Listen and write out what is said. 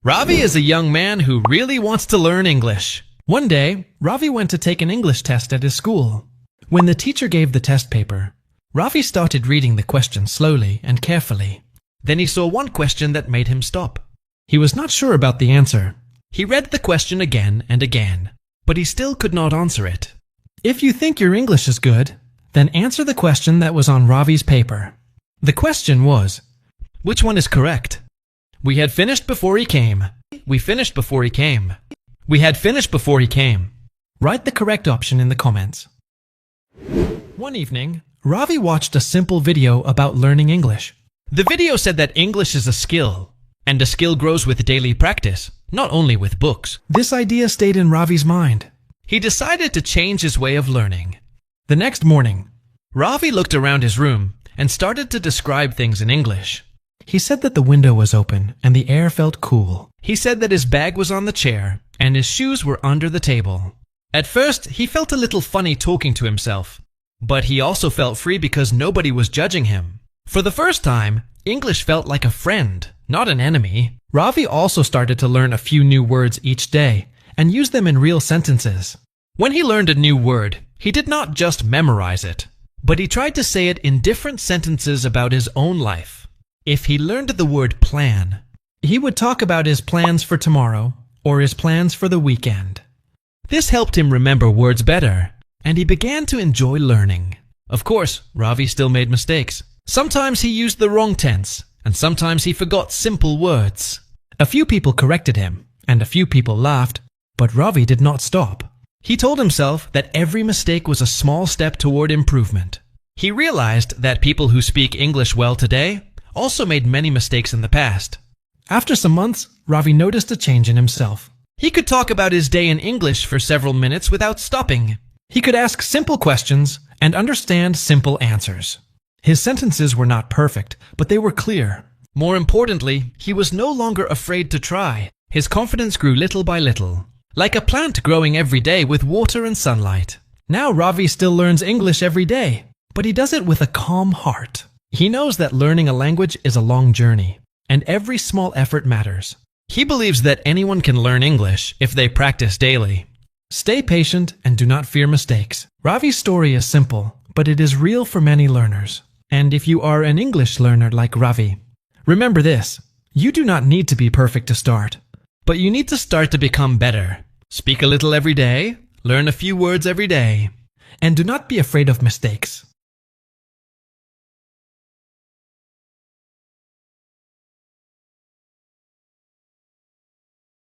Ravi is a young man who really wants to learn English. One day, Ravi went to take an English test at his school. When the teacher gave the test paper, Ravi started reading the question slowly and carefully. Then he saw one question that made him stop. He was not sure about the answer. He read the question again and again, but he still could not answer it. If you think your English is good, then answer the question that was on Ravi's paper. The question was, which one is correct? We had finished before he came. We finished before he came. We had finished before he came. Write the correct option in the comments. One evening, Ravi watched a simple video about learning English. The video said that English is a skill, and a skill grows with daily practice, not only with books. This idea stayed in Ravi's mind. He decided to change his way of learning. The next morning, Ravi looked around his room and started to describe things in English. He said that the window was open and the air felt cool. He said that his bag was on the chair and his shoes were under the table. At first, he felt a little funny talking to himself, but he also felt free because nobody was judging him. For the first time, English felt like a friend, not an enemy. Ravi also started to learn a few new words each day and use them in real sentences. When he learned a new word, he did not just memorize it, but he tried to say it in different sentences about his own life. If he learned the word plan, he would talk about his plans for tomorrow or his plans for the weekend. This helped him remember words better, and he began to enjoy learning. Of course, Ravi still made mistakes. Sometimes he used the wrong tense, and sometimes he forgot simple words. A few people corrected him, and a few people laughed, but Ravi did not stop. He told himself that every mistake was a small step toward improvement. He realized that people who speak English well today also made many mistakes in the past. After some months, Ravi noticed a change in himself. He could talk about his day in English for several minutes without stopping. He could ask simple questions and understand simple answers. His sentences were not perfect, but they were clear. More importantly, he was no longer afraid to try. His confidence grew little by little, like a plant growing every day with water and sunlight. Now Ravi still learns English every day, but he does it with a calm heart. He knows that learning a language is a long journey, and every small effort matters. He believes that anyone can learn English if they practice daily. Stay patient and do not fear mistakes. Ravi's story is simple, but it is real for many learners. And if you are an English learner like Ravi, remember this: you do not need to be perfect to start, but you need to start to become better. Speak a little every day, learn a few words every day, and do not be afraid of mistakes.